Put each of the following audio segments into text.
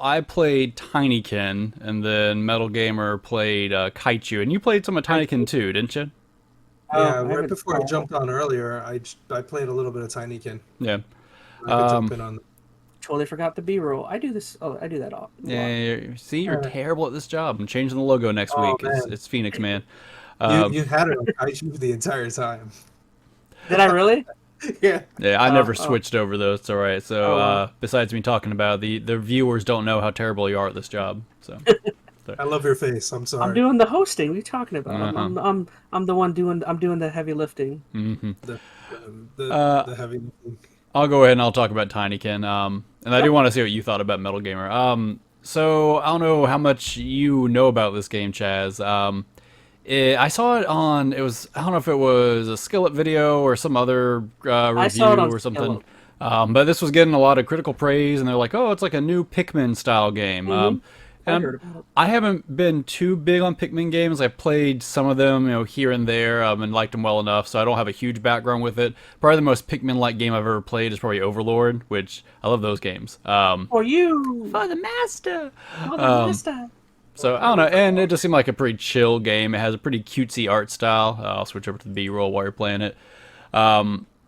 I played Tinykin, and then MetalGamer played Kaichu, and you played some of Tinykin too, didn't you? Yeah, I right haven't. before I jumped on earlier, I played a little bit of Tinykin. Yeah. I could jump in on. Totally forgot the B-roll. I do this. Oh, I do that a lot. Yeah. See, you're Uh, terrible at this job. I'm changing the logo next oh week. It's man, it's Phoenix Man. you Um, you had it on Kaiju the entire time. Did I really? Yeah. yeah, I never Oh, switched over though. It's all right. So oh well. besides me talking about it, the viewers don't know how terrible you are at this job. So. I love your face. I'm I'm sorry. doing the hosting. What are you talking about? I'm Uh-huh. I'm I'm I'm the one doing. I'm doing the heavy lifting. hmm The Uh, the heavy. I'll go ahead and I'll talk about Tinykin. And I do Yep. want to see what you thought about Metal Gamer. So I don't know how much you know about this game, Chaz. I saw it on. It was I don't know if it was a Skillet video or some other I saw it review on or something. Skillet. But this was getting a lot of critical praise, and they're like, "Oh, it's like a new Pikmin style game." I And heard about it. I haven't been too big on Pikmin games. I played some of them, here and there, and liked them well enough. So I don't have a huge background with it. Probably the most Pikmin-like game I've ever played is probably Overlord, which I love those games. For you, For the master. for the master. So I don't know, and it just seemed like a pretty chill game. It has a pretty cutesy art style. I'll switch over to the B-roll while you're playing it.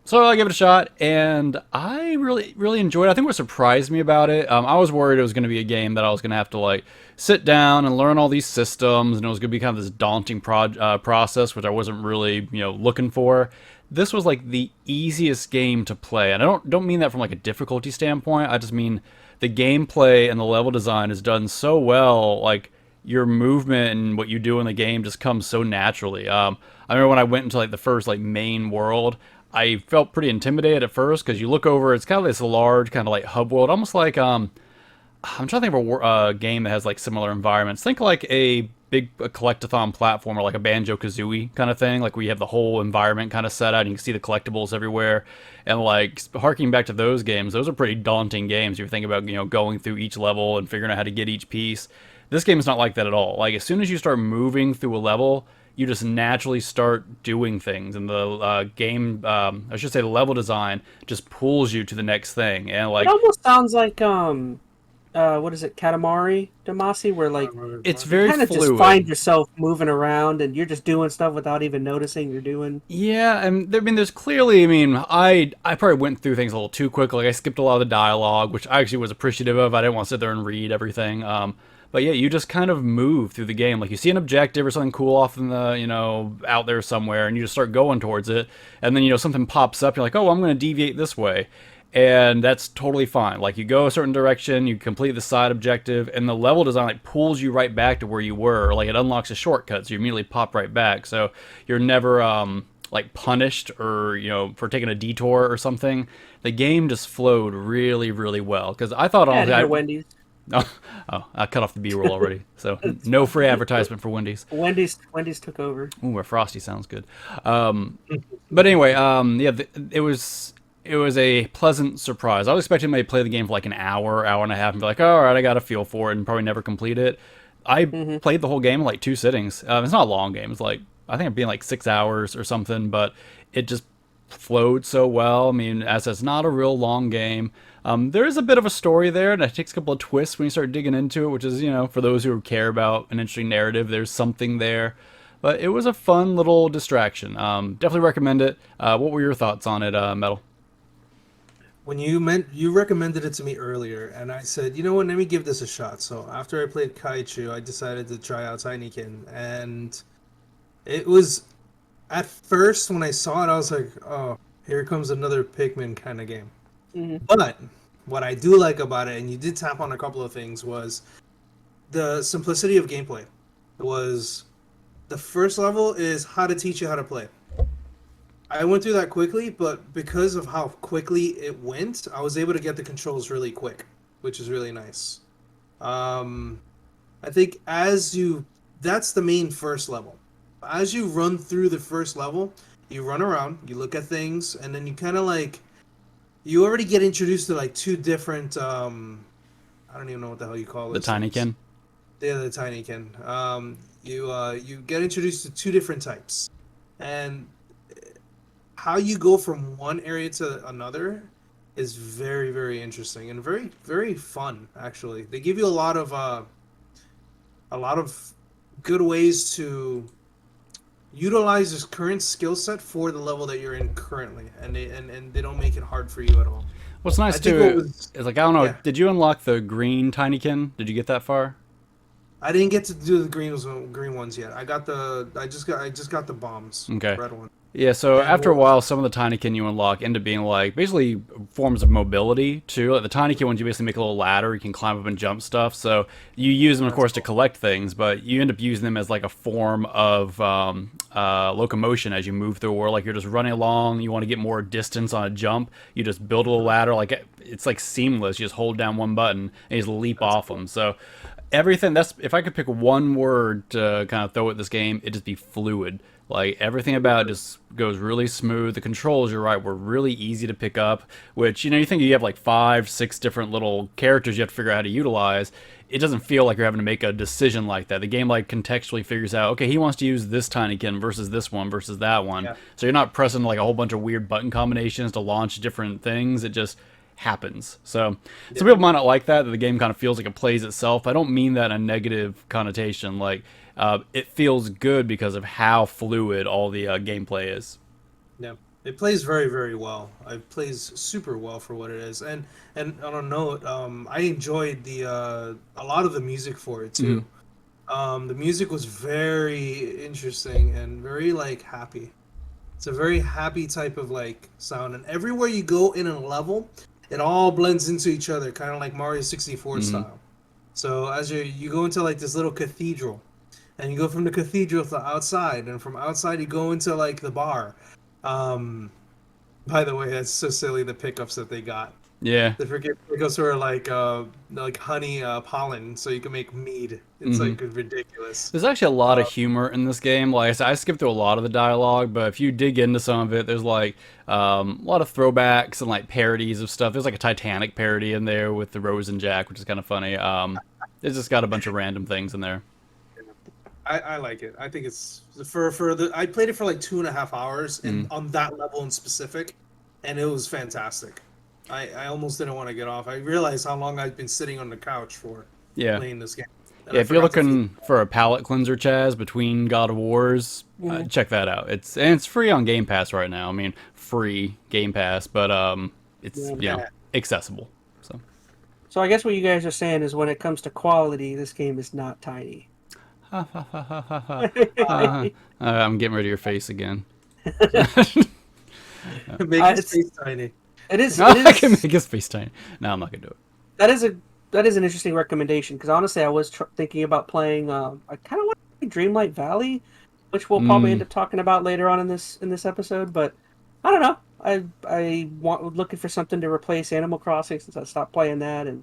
So I gave it a shot, and I really, really enjoyed it. I think what surprised me about it, I was worried it was going to be a game that I was going to have to like sit down and learn all these systems, and it was going to be kind of this daunting process, which I wasn't really, looking for. This was like the easiest game to play, and I don't mean that from like a difficulty standpoint. I just mean the gameplay and the level design is done so well. Like your movement and what you do in the game just comes so naturally. I remember when I went into like the first like main world, I felt pretty intimidated at first because you look over, it's kind of this large kind of like hub world, almost like I'm trying to think of a game that has like similar environments. Think like a big collectathon platform or like a Banjo Kazooie kind of thing, like where you have the whole environment kind of set out and you can see the collectibles everywhere. And like harking back to those games, those are pretty daunting games. You think about going through each level and figuring out how to get each piece. This game is not like that at all. Like as soon as you start moving through a level, you just naturally start doing things, and the game, I should say, the level design just pulls you to the next thing. And It like almost sounds like what is it, Katamari Damacy, where like it's you very kind of just find fluid. yourself moving around and you're just doing stuff without even noticing you're doing. Yeah, and I mean, there's clearly. I mean, I probably went through things a little too quick. Like I skipped a lot of the dialogue, which I actually was appreciative of. I didn't want to sit there and read everything. But yeah, you just kind of move through the game. Like you see an objective or something cool off in the out there somewhere, and you just start going towards it. And then something pops up. You're like, oh, I'm going to deviate this way, and that's totally fine. Like you go a certain direction, you complete the side objective, and the level design like pulls you right back to where you were. Like it unlocks a shortcut, so you immediately pop right back. So you're never like punished or for taking a detour or something. The game just flowed really, really well because I thought Yeah, to honestly, hear Wendy's. oh, I cut off the B-roll already, so It's no fine. free advertisement for Wendy's. Wendy's took over. Ooh, a frosty sounds good. But anyway, yeah, it was a pleasant surprise. I was expecting maybe play the game for like an hour, hour and a half, and be like, oh, all right, I got a feel for it, and probably never complete it. I Hmm. played the whole game in like two sittings. It's not a long game. It's like I think it'd be like 6 hours or something, but it just flowed so well. I mean, as it's not a real long game. There is a bit of a story there, and it takes a couple of twists when you start digging into it, which is, for those who care about an interesting narrative, there's something there. But it was a fun little distraction. Definitely recommend it. What were your thoughts on it, Metal? When you recommended it to me earlier, and I said, you know what, let me give this a shot. So after I played Kaichu, I decided to try out Tinykin, and it was at first when I saw it, I was like, oh, here comes another Pikmin kind of game. Hmm. But what I do like about it, and you did tap on a couple of things, was the simplicity of gameplay. It was the first level is how to teach you how to play. I went through that quickly, but because of how quickly it went, I was able to get the controls really quick, which is really nice. Um, I think that's the main first level. As you run through the first level, you run around, you look at things, and then you kind of like, you already get introduced to like two different, I don't even know what the hell you call The those things. Tinykin? Yeah, the Tinykin. You get introduced to two different types, and how you go from one area to another is very, very interesting and very, very fun. Actually, they give you a lot of good ways to utilize this current skill set for the level that you're in currently, and they don't make it hard for you at all. What's nice I think too what was is like I don't know. yeah, Did you unlock the green Tinykin? Did you get that far? I didn't get to do the green ones yet. I just got the bombs, Okay. red one. Yeah, so And after a what while, some of the Tinykin you unlock end up being like basically forms of mobility too. Like the Tinykin ones, you basically make a little ladder, you can climb up and jump stuff. So you use them, of course, to collect things, but you end up using them as like a form of locomotion as you move through a world. Like you're just running along, you want to get more distance on a jump, you just build a little ladder. Like it's like seamless. You just hold down one button and you just leap off them. So everything that's if I could pick one word to kind of throw at this game, it'd just be fluid. Like everything about it just goes really smooth. The controls, you're right, were really easy to pick up. Which you think you have like 5, 6 different little characters you have to figure out how to utilize. It doesn't feel like you're having to make a decision like that. The game like contextually figures out, okay, he wants to use this Tinykin versus this one versus that one. Yeah. So you're not pressing like a whole bunch of weird button combinations to launch different things. It just happens. So some people might not like that the game kind of feels like it plays itself. I don't mean that in a negative connotation. Like it feels good because of how fluid all the gameplay is. Yeah, it plays very, very well. It plays super well for what it is. And on a note, I enjoyed a lot of the music for it too. The music was very interesting and very like happy. It's a very happy type of like sound, and everywhere you go in a level, it all blends into each other, kind of like Mario 64 style. So as you go into like this little cathedral, and you go from the cathedral to outside, and from outside you go into like the bar. By the way, that's so silly, the pickups that they got. Yeah. The freaking pickups were like honey pollen, so you can make mead. It's like ridiculous. There's actually a lot of humor in this game. Like I said, I skipped through a lot of the dialogue, but if you dig into some of it, there's like a lot of throwbacks and like parodies of stuff. There's like a Titanic parody in there with the Rose and Jack, which is kind of funny. It's just got a bunch of random things in there. I like it. I think it's for the. I played it for like 2.5 hours, and on that level in specific, and it was fantastic. I almost didn't want to get off. I realized how long I'd been sitting on the couch for playing this game. And Yeah, if you're looking for a palate cleanser, Chaz, between God of Wars, check that out. It's free on Game Pass right now. I mean, free Game Pass, but it's accessible. So I guess what you guys are saying is when it comes to quality, this game is not tiny. I'm getting rid of your face again. Make his face tiny. It is. I can make his face tiny. No, I'm not gonna do it. That is an interesting recommendation because honestly, I was thinking about playing. I kind of want to play Dreamlight Valley, which we'll probably end up talking about later on in this episode. But I don't know. Looking for something to replace Animal Crossing since I stopped playing that, and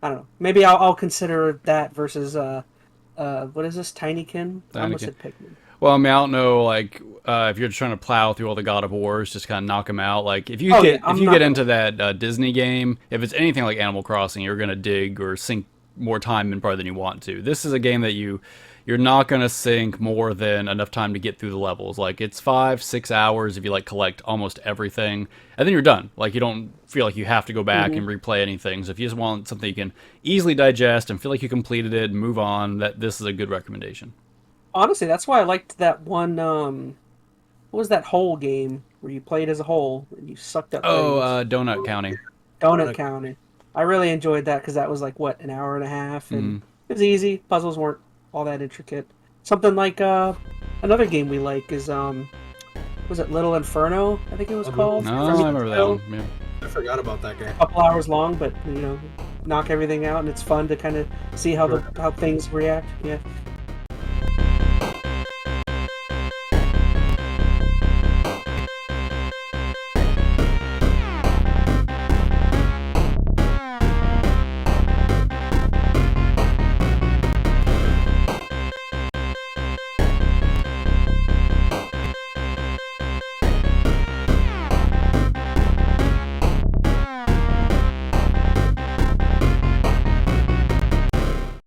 I don't know. Maybe I'll consider that versus what is this Tinykin? I almost said Pikmin. Well, I mean, I don't know, like, if you're trying to plow through all the God of Wars, just kind of knock them out. Like, if you get into that Disney game, if it's anything like Animal Crossing, you're going to dig or sink more time in probably than you want to. This is a game that you're not going to sink more than enough time to get through the levels. Like, it's 5-6 hours if you, like, collect almost everything, and then you're done. Like, you don't feel like you have to go back and replay anything. So if you just want something you can easily digest and feel like you completed it and move on, this is a good recommendation. Honestly, that's why I liked that one. What was that whole game where you played as a whole and you sucked up? Donut County. Donut County. I really enjoyed that because that was like what, an hour and a half, and it was easy. Puzzles weren't all that intricate. Something like another game we like is was it Little Inferno? I think it was called. No, I remember that one. Yeah. I forgot about that game. A couple hours long, but knock everything out, and it's fun to kind of see how things react. Yeah.